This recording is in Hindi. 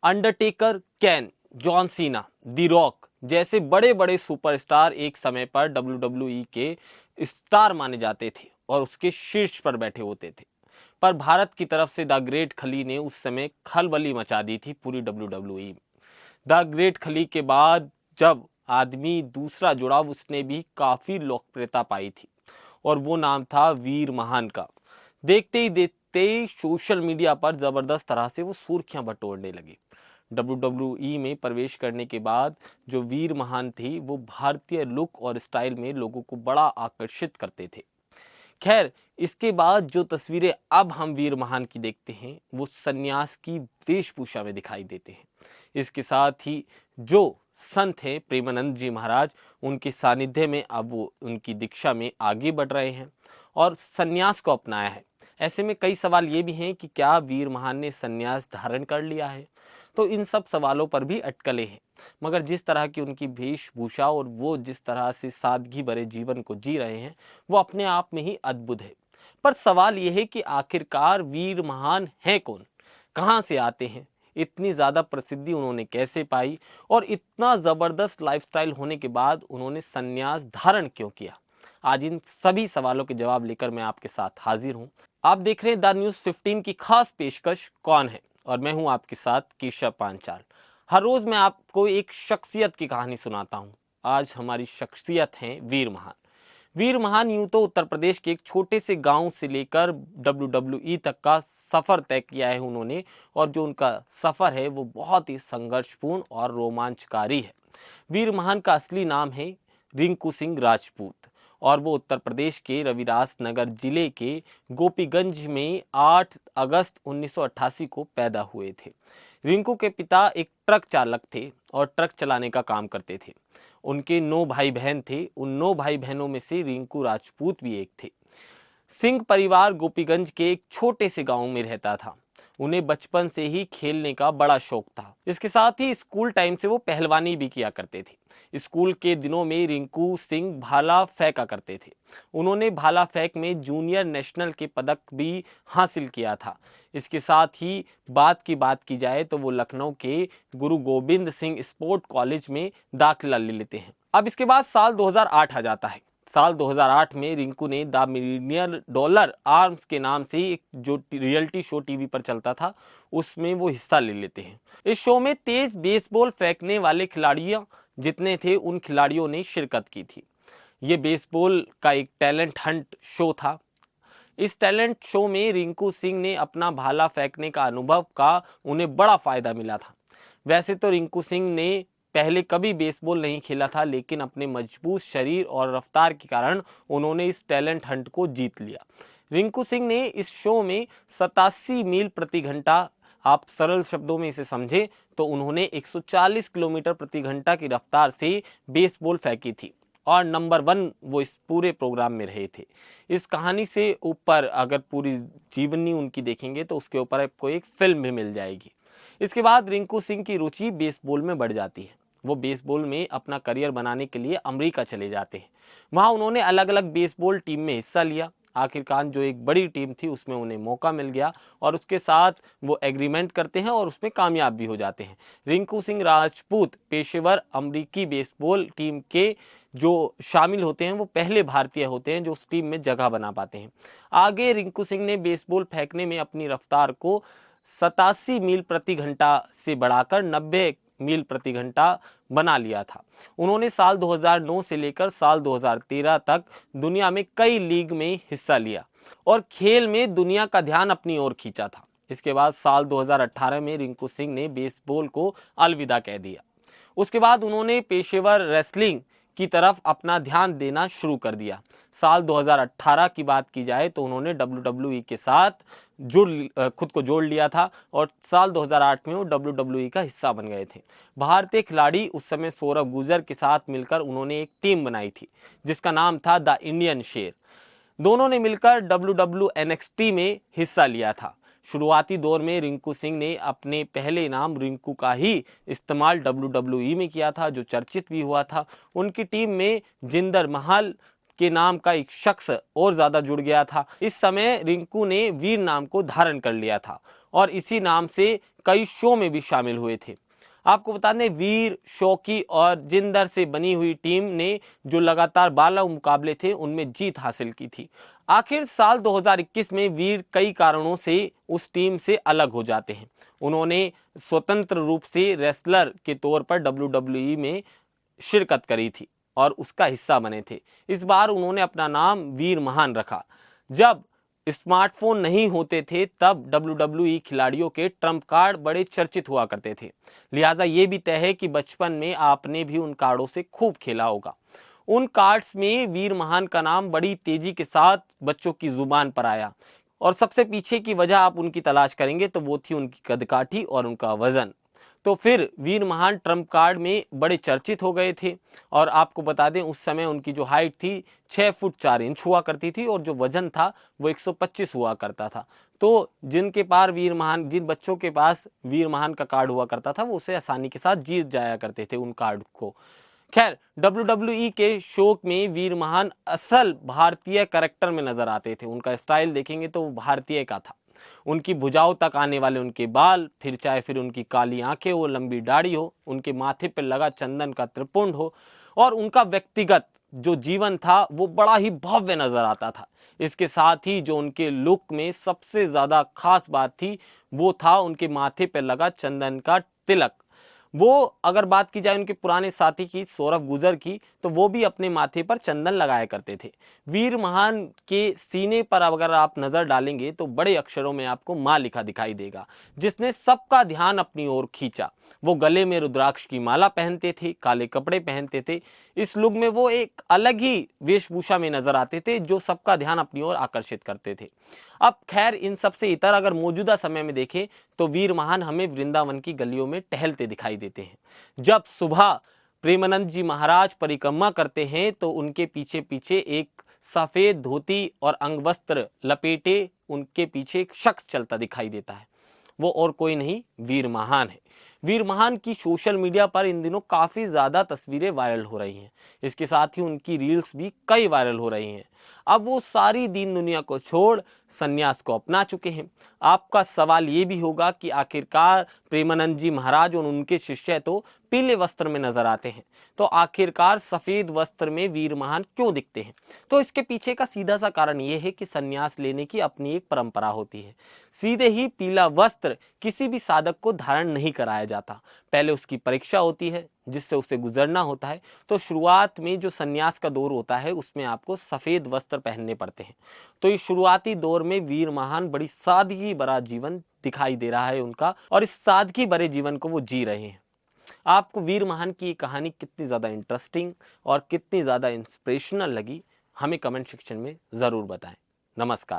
Undertaker, can, John Cena, the rock जैसे बड़े बड़े सुपरस्टार एक समय पर WWE के स्टार माने जाते थे और उसके शीर्ष पर बैठे होते थे। पर भारत की तरफ से द ग्रेट खली ने उस समय खलबली मचा दी थी पूरी WWE में। द ग्रेट खली के बाद जब आदमी दूसरा जुड़ा, उसने भी काफी लोकप्रियता पाई थी और वो नाम था वीर महान का। देखते ही देखते ही सोशल मीडिया पर जबरदस्त तरह से वो सुर्खियां बटोरने लगे। WWE में प्रवेश करने के बाद जो वीर महान थी वो भारतीय लुक और स्टाइल में लोगों को बड़ा आकर्षित करते थे। खैर, इसके बाद जो तस्वीरें अब हम वीर महान की देखते हैं वो सन्यास की वेशभूषा में दिखाई देते हैं। इसके साथ ही जो संत हैं प्रेमानंद जी महाराज, उनके सानिध्य में अब वो उनकी दीक्षा में आगे बढ़ रहे हैं और सन्यास को अपनाया है। ऐसे में कई सवाल ये भी हैं कि क्या वीर महान ने सन्यास धारण कर लिया है? तो इन सब सवालों पर भी अटकलें हैं, मगर जिस तरह की उनकी वेशभूषा और वो जिस तरह से सादगी भरे जीवन को जी रहे हैं वो अपने आप में ही अद्भुत है। पर सवाल यह है कि आखिरकार वीर महान हैं कौन, कहाँ से आते हैं, इतनी ज़्यादा प्रसिद्धि उन्होंने कैसे पाई और इतना ज़बरदस्त लाइफस्टाइल होने के बाद उन्होंने सन्यास धारण क्यों किया? आज इन सभी सवालों के जवाब लेकर मैं आपके साथ हाजिर हूँ। आप देख रहे हैं द न्यूज़ 15 की खास पेशकश कौन है, और मैं हूँ आपके साथ केशव पांचाल। हर रोज मैं आपको एक शख्सियत की कहानी सुनाता हूँ। आज हमारी शख्सियत है वीर महान। वीर महान यूं तो उत्तर प्रदेश के एक छोटे से गांव से लेकर WWE तक का सफर तय किया है उन्होंने, और जो उनका सफर है वो बहुत ही संघर्षपूर्ण और रोमांचकारी है। वीर महान का असली नाम है रिंकू सिंह राजपूत और वो उत्तर प्रदेश के रविदास नगर जिले के गोपीगंज में 8 अगस्त 1988 को पैदा हुए थे। रिंकू के पिता एक ट्रक चालक थे और ट्रक चलाने का काम करते थे। उनके 9 भाई बहन थे। उन 9 भाई बहनों में से रिंकू राजपूत भी एक थे। सिंह परिवार गोपीगंज के एक छोटे से गांव में रहता था। उन्हें बचपन से ही खेलने का बड़ा शौक था। इसके साथ ही स्कूल टाइम से वो पहलवानी भी किया करते थे। स्कूल के दिनों में रिंकू सिंह भाला फेंका करते थे। उन्होंने भाला फेंक में जूनियर नेशनल के पदक भी हासिल किया था। इसके साथ ही बात की जाए तो वो लखनऊ के गुरु गोविंद सिंह स्पोर्ट कॉलेज में दाखिला ले लेते हैं। अब इसके बाद साल 2008 आ जाता है। साल 2008 में रिंकू ने द मिलियनियर डॉलर आर्म्स के नाम से एक जो रियलिटी शो टीवी पर चलता था उसमें वो हिस्सा ले लेते हैं। इस शो में तेज बेसबॉल फेंकने वाले खिलाड़ियों जितने थे उन खिलाड़ियों ने शिरकत की थी। ये बेसबॉल का एक टैलेंट हंट शो था। इस टैलेंट शो में रिंकू सिंह ने अपना भाला फेंकने का अनुभव का उन्हें बड़ा फायदा मिला था। वैसे तो रिंकू सिंह ने पहले कभी बेसबॉल नहीं खेला था, लेकिन अपने मजबूत शरीर और रफ्तार के कारण उन्होंने इस टैलेंट हंट को जीत लिया। रिंकू सिंह ने इस शो में 87 मील प्रति घंटा, आप सरल शब्दों में इसे समझें तो उन्होंने 140 किलोमीटर प्रति घंटा की रफ्तार से बेसबॉल फेंकी थी और नंबर 1 वो इस पूरे प्रोग्राम में रहे थे। इस कहानी से ऊपर अगर पूरी जीवनी उनकी देखेंगे तो उसके ऊपर आपको एक फिल्म भी मिल जाएगी। इसके बाद रिंकू सिंह की रुचि बेसबॉल में बढ़ जाती है। वो बेसबॉल में अपना करियर बनाने के लिए अमेरिका चले जाते हैं। वहाँ उन्होंने अलग अलग बेसबॉल टीम में हिस्सा लिया। आखिरकार जो एक बड़ी टीम थी उसमें उन्हें मौका मिल गया और उसके साथ वो एग्रीमेंट करते हैं और उसमें कामयाब भी हो जाते हैं। रिंकू सिंह राजपूत पेशेवर अमेरिकी बेसबॉल टीम के जो शामिल होते हैं वो पहले भारतीय होते हैं जो उस टीम में जगह बना पाते हैं। आगे रिंकू सिंह ने बेसबॉल फेंकने में अपनी रफ्तार को 87 मील प्रति घंटा से बढ़ाकर 90 मील प्रति घंटा बना लिया था। उन्होंने साल 2009 से लेकर साल 2013 तक दुनिया में कई लीग में हिस्सा लिया और खेल में दुनिया का ध्यान अपनी ओर खींचा था। इसके बाद साल 2018 में रिंकू सिंह ने बेसबॉल को अलविदा कह दिया। उसके बाद उन्होंने पेशेवर रेसलिंग की तरफ अपना ध्यान देना शुरू कर दिया। साल 2018 की बात की जाए तो उन्होंने WWE के साथ खुद को जोड़ लिया था और साल 2008 में वो WWE का हिस्सा बन गए थे। भारतीय खिलाड़ी उस समय सौरभ गुर्जर के साथ मिलकर उन्होंने एक टीम बनाई थी जिसका नाम था द इंडियन शेर। दोनों ने मिलकर WWNXT में हिस्सा लिया था। शुरुआती दौर में रिंकू सिंह ने अपने पहले नाम रिंकू का ही इस्तेमाल WWE में किया था जो चर्चित भी हुआ था। उनकी टीम में जिंदर महल, के नाम का एक शख्स और ज्यादा जुड़ गया था। इस समय रिंकू ने वीर नाम को धारण कर लिया था और इसी नाम से कई शो में भी शामिल हुए थे। आपको बता दें, वीर, शौकी और जिंदर से बनी हुई टीम ने जो लगातार 12 मुकाबले थे उनमें जीत हासिल की थी। आखिर साल 2021 में वीर कई कारणों से उस टीम से अलग हो जाते हैं। उन्होंने स्वतंत्र रूप से रेसलर के तौर पर WWE में शिरकत करी थी और उसका हिस्सा बने थे। इस बार उन्होंने अपना नाम वीर महान रखा। जब स्मार्टफोन नहीं होते थे तब WWE खिलाड़ियों के ट्रम्प कार्ड बड़े चर्चित हुआ करते थे, लिहाजा ये भी तय है कि बचपन में आपने भी उन कार्डों से खूब खेला होगा। उन कार्ड्स में वीर महान का नाम बड़ी तेजी के साथ बच्चों की जुबान पर आया और सबसे पीछे की वजह आप उनकी तलाश करेंगे तो वो थी उनकी कदकाठी और उनका वजन। तो फिर वीर महान ट्रम्प कार्ड में बड़े चर्चित हो गए थे और आपको बता दें उस समय उनकी जो हाइट थी 6 फुट 4 इंच हुआ करती थी और जो वजन था वो 125 हुआ करता था। तो जिन बच्चों के पास वीर महान का कार्ड हुआ करता था वो उसे आसानी के साथ जीत जाया करते थे उन कार्ड को। खैर, WWE के शो में वीर महान असल भारतीय कैरेक्टर में नजर आते थे। उनका स्टाइल देखेंगे तो वो भारतीय का था। उनकी भुजाओं तक आने वाले उनके बाल, फिर उनकी काली आंखें हो, लंबी दाढ़ी हो, उनके माथे पर लगा चंदन का त्रिपुंड हो और उनका व्यक्तिगत जो जीवन था वो बड़ा ही भव्य नजर आता था। इसके साथ ही जो उनके लुक में सबसे ज्यादा खास बात थी वो था उनके माथे पर लगा चंदन का तिलक। वो अगर बात की जाए उनके पुराने साथी की, सौरभ गुजर की, तो वो भी अपने माथे पर चंदन लगाया करते थे। वीर महान के सीने पर अगर आप नजर डालेंगे तो बड़े अक्षरों में आपको मां लिखा दिखाई देगा, जिसने सबका ध्यान अपनी ओर खींचा। वो गले में रुद्राक्ष की माला पहनते थे, काले कपड़े पहनते थे। इस लुक में वो एक अलग ही वेशभूषा में नजर आते थे जो सबका ध्यान अपनी ओर आकर्षित करते थे। अब खैर, इन सबसे इतर अगर मौजूदा समय में देखें तो वीर महान हमें वृंदावन की गलियों में टहलते दिखाई देते हैं। जब सुबह प्रेमानंद जी महाराज परिक्रमा करते हैं तो उनके पीछे पीछे एक सफेद धोती और अंगवस्त्र लपेटे उनके पीछे एक शख्स चलता दिखाई देता है। वो और कोई नहीं, वीर महान है। वीर महान की सोशल मीडिया पर इन दिनों काफी ज्यादा तस्वीरें वायरल हो रही हैं। इसके साथ ही उनकी रील्स भी कई वायरल हो रही हैं। अब वो सारी दीन दुनिया को छोड़ सन्यास को अपना चुके हैं। आपका सवाल ये भी होगा कि आखिरकार प्रेमानंद जी महाराज और उनके शिष्य तो पीले वस्त्र में नजर आते हैं, तो आखिरकार सफेद वस्त्र में वीर महान क्यों दिखते हैं? तो इसके पीछे का सीधा सा कारण यह है कि सन्यास लेने की अपनी एक परंपरा होती है। सीधे ही पीला वस्त्र किसी भी साधक को धारण नहीं कराया जाता, पहले उसकी परीक्षा होती है जिससे उसे गुजरना होता है। तो शुरुआत में जो सन्यास का दौर होता है उसमें आपको सफेद वस्त्र पहनने पड़ते हैं। तो इस शुरुआती दौर में वीर महान बड़ी सादगी भरा जीवन दिखाई दे रहा है उनका, और इस सादगी भरे जीवन को वो जी रहे हैं। आपको वीर महान की कहानी कितनी ज्यादा इंटरेस्टिंग और कितनी ज्यादा इंस्पिरेशनल लगी, हमें कमेंट सेक्शन में जरूर बताएं। नमस्कार।